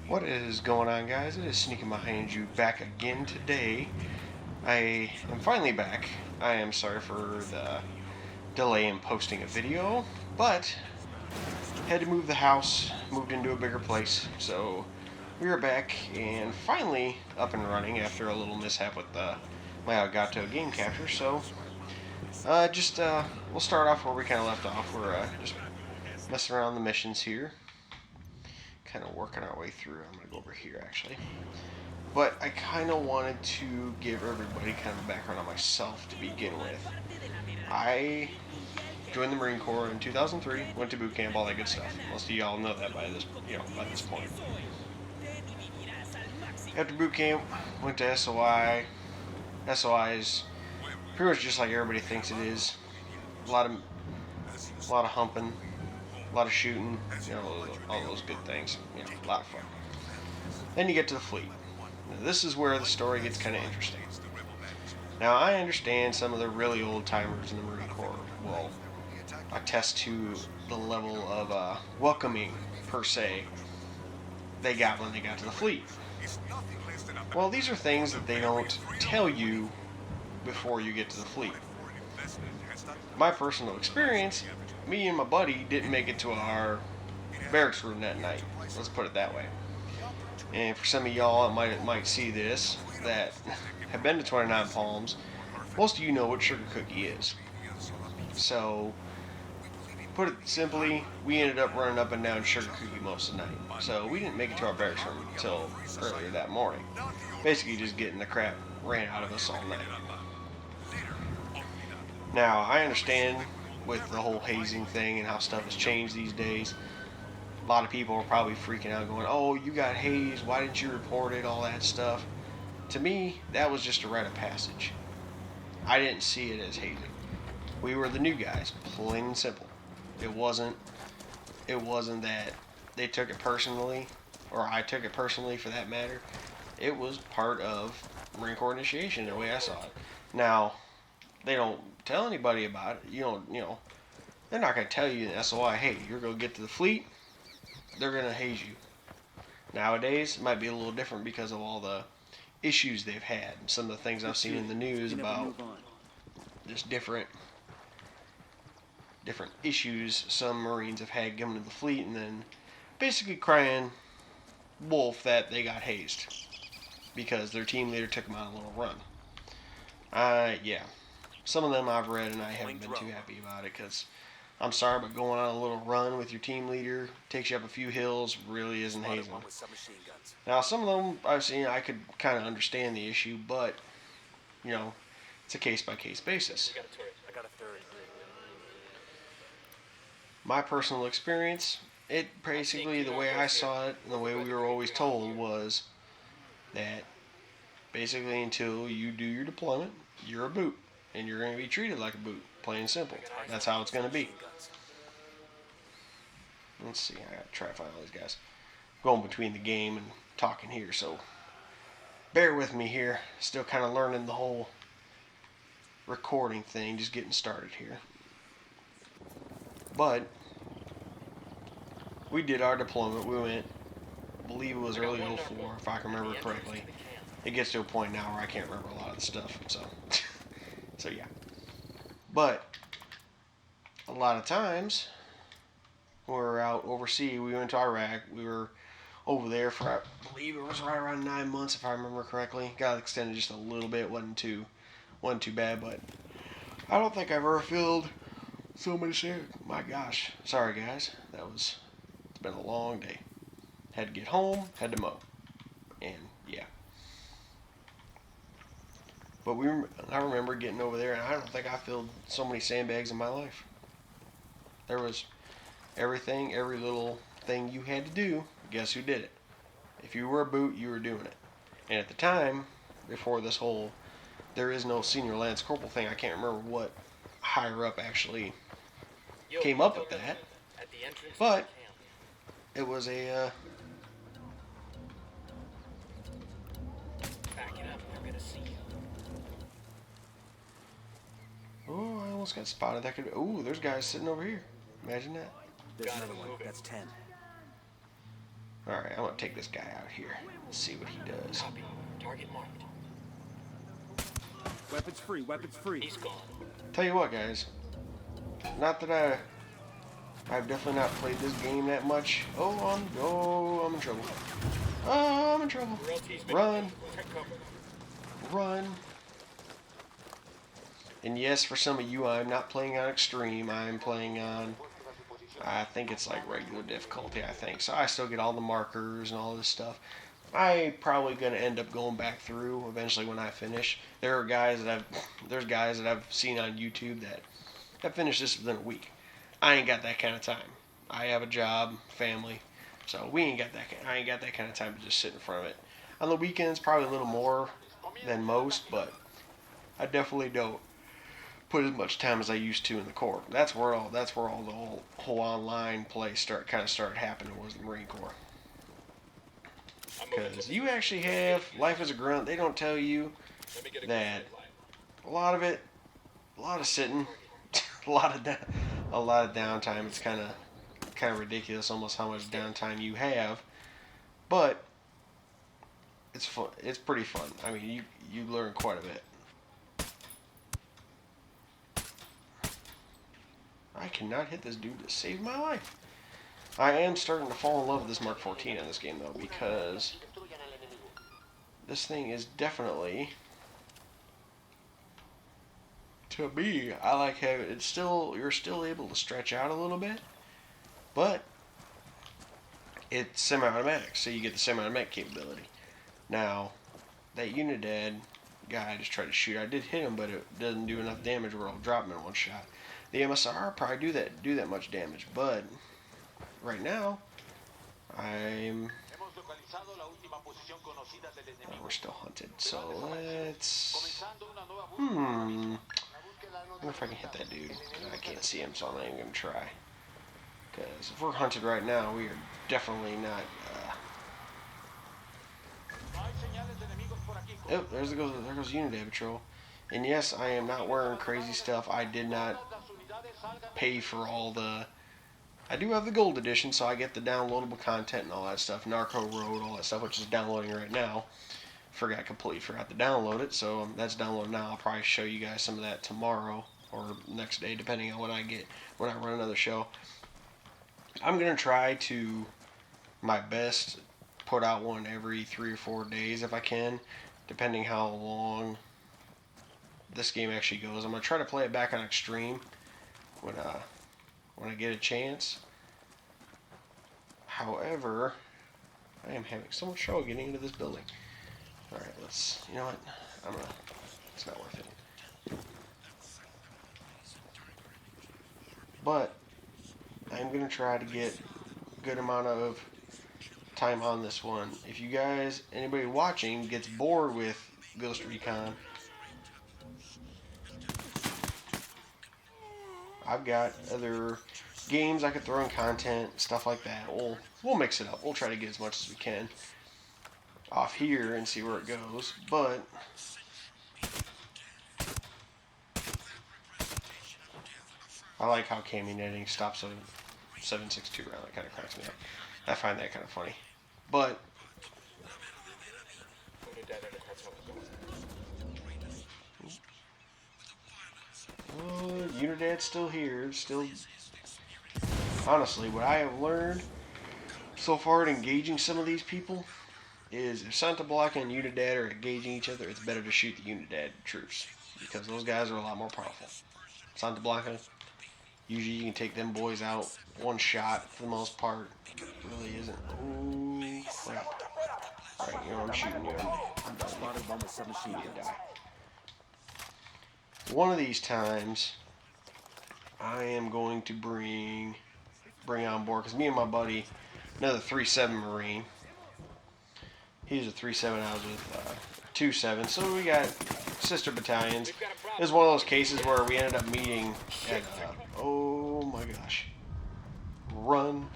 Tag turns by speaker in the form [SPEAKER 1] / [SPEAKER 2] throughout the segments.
[SPEAKER 1] What is going on, guys? It is Sneaking Behind You back again today. I am finally back. I am sorry for the delay in posting a video, but had to move the house, moved into a bigger place, so we are back and finally up and running after a little mishap with my Elgato game capture. So, we'll start off where we kind of left off. We're just messing around the missions here, kind of working our way through. I'm gonna go over here actually. But I kind of wanted to give everybody kind of a background on myself to begin with. I joined the Marine Corps in 2003, went to boot camp, all that good stuff. Most of y'all know that by this point. After boot camp, went to SOI. SOI is pretty much just like everybody thinks it is. A lot of humping, a lot of shooting, all those good things. A lot of fun. Then you get to the fleet. Now, this is where the story gets kind of interesting. Now, I understand some of the really old timers in the Marine Corps will attest to the level of welcoming, per se, they got when they got to the fleet. Well, these are things that they don't tell you before you get to the fleet. My personal experience, me and my buddy didn't make it to our barracks room that night. Let's put it that way. And for some of y'all that might see this, that have been to 29 Palms, most of you know what sugar cookie is. So, put it simply, we ended up running up and down sugar cookie most of the night. So we didn't make it to our barracks room until earlier that morning. Basically just getting the crap ran out of us all night. Now, I understand with the whole hazing thing and how stuff has changed these days, a lot of people are probably freaking out going, oh, you got hazed, why didn't you report it, all that stuff. To me, that was just a rite of passage. I didn't see it as hazing. We were the new guys, plain and simple. It wasn't that they took it personally, or I took it personally for that matter. It was part of Marine Corps initiation, the way I saw it. Now, they don't tell anybody about it. They're not going to tell you in SOI, hey, you're going to get to the fleet, they're going to haze you. Nowadays, it might be a little different because of all the issues they've had. Some of the things I've seen in the news about just different issues some Marines have had coming to the fleet, and then basically crying wolf that they got hazed because their team leader took them on a little run. Yeah. Some of them I've read and I haven't been too happy about it because I'm sorry, but going on a little run with your team leader, takes you up a few hills, really isn't hazing. Now, some of them I've seen, I could kind of understand the issue, but, it's a case-by-case basis. My personal experience, it basically, the way I saw it, and the way we were always told was that basically until you do your deployment, you're a boot, and you're going to be treated like a boot, plain and simple. That's how it's going to be. Let's see, I got to try to find all these guys. Going between the game and talking here, so bear with me here. Still kind of learning the whole recording thing, just getting started here. But we did our deployment. We went, I believe it was early 04, if I can remember correctly. It gets to a point now where I can't remember a lot of the stuff, so yeah. But a lot of times when we were out overseas, we went to Iraq. We were over there for, I believe it was right around 9 months, if I remember correctly. Got extended just a little bit. wasn't too bad, but I don't think I've ever filled so many shares. My gosh, sorry guys. It's been a long day. Had to get home, had to mow, and yeah. But I remember getting over there, and I don't think I filled so many sandbags in my life. There was everything, every little thing you had to do. Guess who did it? If you were a boot, you were doing it. And at the time, before this whole, there is no senior lance corporal thing. I can't remember what higher up actually came up with that. But it was a oh, I almost got spotted. There's guys sitting over here. Imagine that.
[SPEAKER 2] There's another one. That's 10.
[SPEAKER 1] Alright, I'm gonna take this guy out here. Let's see what he does.
[SPEAKER 2] Copy. Target marked.
[SPEAKER 3] Weapons free, weapons free.
[SPEAKER 2] He's gone.
[SPEAKER 1] Tell you what, guys. Not that I've definitely not played this game that much. Oh, I'm in trouble. Oh, I'm in trouble. Run. Run. And yes, for some of you, I'm not playing on extreme. I'm playing on, I think it's like regular difficulty, I think. So I still get all the markers and all this stuff. I probably gonna end up going back through eventually when I finish. There's guys that I've seen on YouTube that have finished this within a week. I ain't got that kind of time. I have a job, family, so we ain't got that. I ain't got that kind of time to just sit in front of it. On the weekends, probably a little more than most, but I definitely don't put as much time as I used to in the Corps. That's where all the whole online play started happening, was the Marine Corps. Because you actually have life as a grunt. They don't tell you that a lot of sitting, a lot of downtime. It's kind of ridiculous, almost how much downtime you have, but it's fun. It's pretty fun. I mean, you learn quite a bit. I cannot hit this dude to save my life. I am starting to fall in love with this Mark 14 in this game, though, because this thing is definitely, to me, I like having it. You're still able to stretch out a little bit, but it's semi-automatic, so you get the semi-automatic capability. Now, that Unidad guy I just tried to shoot, I did hit him, but it doesn't do enough damage where it'll drop him in one shot. The MSR probably do that much damage, but right now, we're still hunted, so let's, I wonder if I can hit that dude. I can't see him, so I'm not even going to try. Because if we're hunted right now, we are definitely not, oh, there goes Unidad Patrol. And yes, I am not wearing crazy stuff. I did not pay for all the, I do have the gold edition, so I get the downloadable content and all that stuff. Narco Road, all that stuff, which is downloading right now. Completely forgot to download it, so that's downloaded now. I'll probably show you guys some of that tomorrow or next day, depending on when I run another show. I'm going to try to, my best, put out one every 3 or 4 days if I can, depending how long this game actually goes. I'm going to try to play it back on extreme when I get a chance. However, I am having so much trouble getting into this building. Alright, you know what, it's not worth it. But, I'm going to try to get a good amount of time on this one. If you guys, anybody watching, gets bored with Ghost Recon, I've got other games I could throw in content, stuff like that. We'll mix it up. We'll try to get as much as we can off here and see where it goes. But I like how cami netting stops a 7.62 round. That kind of cracks me up. I find that kind of funny. But Unidad's still here. Honestly, what I have learned so far in engaging some of these people is if Santa Blanca and Unidad are engaging each other, it's better to shoot the Unidad troops because those guys are a lot more powerful. Santa Blanca, usually you can take them boys out one shot for the most part. It really isn't. Ooh, crap. Alright, you know I'm shooting you. I'm done. You need to die. One of these times, I am going to bring on board, because me and my buddy, another 3-7 Marine, he's a 3-7, I was with 2-7, so we got sister battalions. It was one of those cases where we ended up meeting at, oh my gosh, run.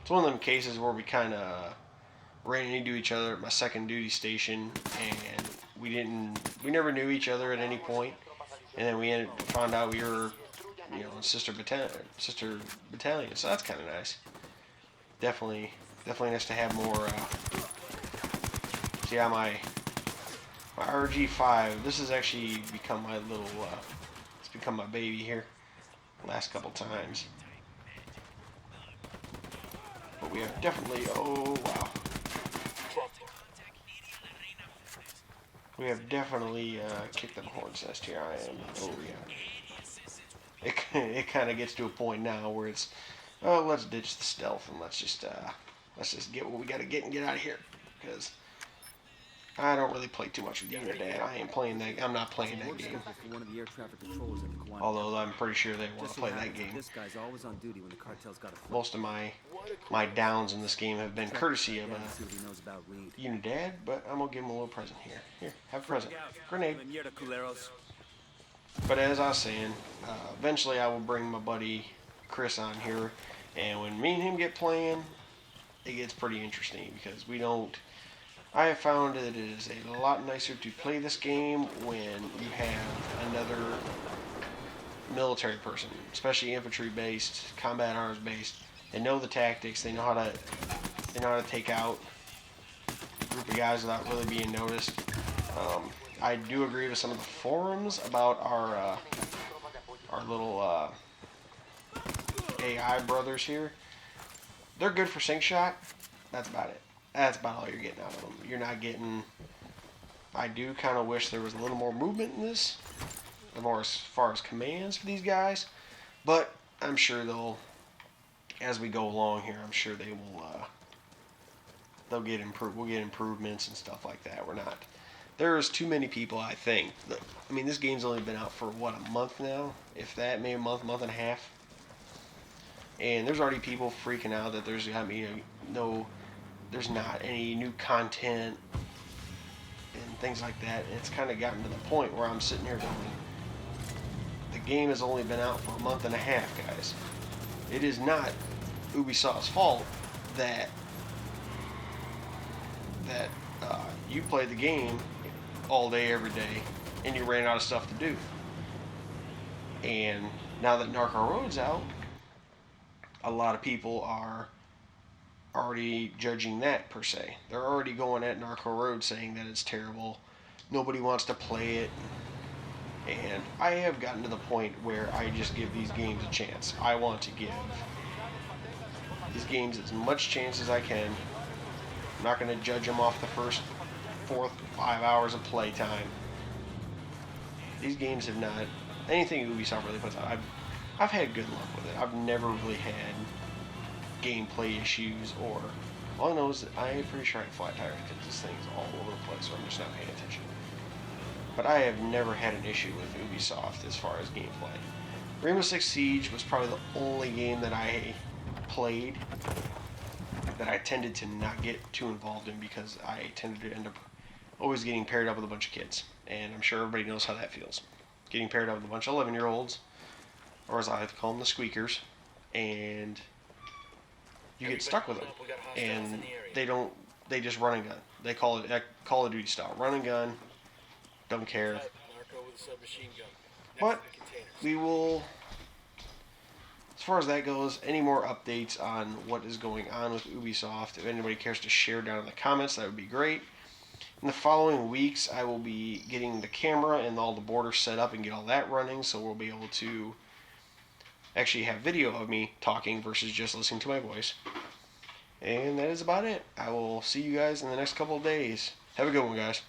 [SPEAKER 1] It's one of them cases where we kind of ran into each other at my second duty station, and we never knew each other at any point, and then we found out we were, sister battalion, so that's kind of nice. definitely nice to have more. See, my RG5. This has actually become my little. It's become my baby here. Last couple times. But we have definitely. Oh wow. We have definitely kicked the hornet's nest here. I am. Oh yeah. It kind of gets to a point now where it's, oh, let's ditch the stealth and let's just get what we got to get and get out of here, because I don't really play too much with Unidad. I ain't playing that. I'm not playing that game. Although I'm pretty sure they want to play that game. Most of my downs in this game have been courtesy of Unidad, but I'm gonna give him a little present here. Here, have a present. Grenade. But as I was saying, eventually I will bring my buddy Chris on here, and when me and him get playing, it gets pretty interesting because we don't. I have found that it is a lot nicer to play this game when you have another military person, especially infantry based, combat arms based. They know the tactics. They know how to take out a group of guys without really being noticed. I do agree with some of the forums about our little AI brothers here. They're good for sync shot. That's about it. That's about all you're getting out of them. You're not getting. I do kind of wish there was a little more movement in this, more as far as commands for these guys, but I'm sure they'll, as we go along here, I'm sure they will. They'll get improved. We'll get improvements and stuff like that. We're not. There's too many people, I think. I mean, this game's only been out for what, a month now, if that, maybe a month and a half. And there's already people freaking out that there's there's not any new content and things like that. And it's kind of gotten to the point where I'm sitting here going, the game has only been out for a month and a half, guys. It is not Ubisoft's fault that you played the game all day, every day, and you ran out of stuff to do. And now that Narco Road's out, a lot of people are already judging that, per se. They're already going at Narco Road saying that it's terrible. Nobody wants to play it. And I have gotten to the point where I just give these games a chance. I want to give these games as much chance as I can. I'm not going to judge them off the first 4 or 5 hours of playtime. These games have not, anything Ubisoft really puts out, I've had good luck with it. I've never really had gameplay issues, or all I know is that I'm pretty sure I have flat tires because this thing's all over the place, so I'm just not paying attention. But I have never had an issue with Ubisoft as far as gameplay. Rainbow Six Siege was probably the only game that I played that I tended to not get too involved in, because I tended to end up always getting paired up with a bunch of kids. And I'm sure everybody knows how that feels. Getting paired up with a bunch of 11-year-olds, or as I like to call them, the squeakers, and you get stuck with them. And they just run and gun. They call it Call of Duty style. Run and gun, don't care. But we will, as far as that goes, any more updates on what is going on with Ubisoft, if anybody cares to share down in the comments, that would be great. In the following weeks, I will be getting the camera and all the borders set up and get all that running, so we'll be able to actually have video of me talking versus just listening to my voice. And that is about it. I will see you guys in the next couple of days. Have a good one, guys.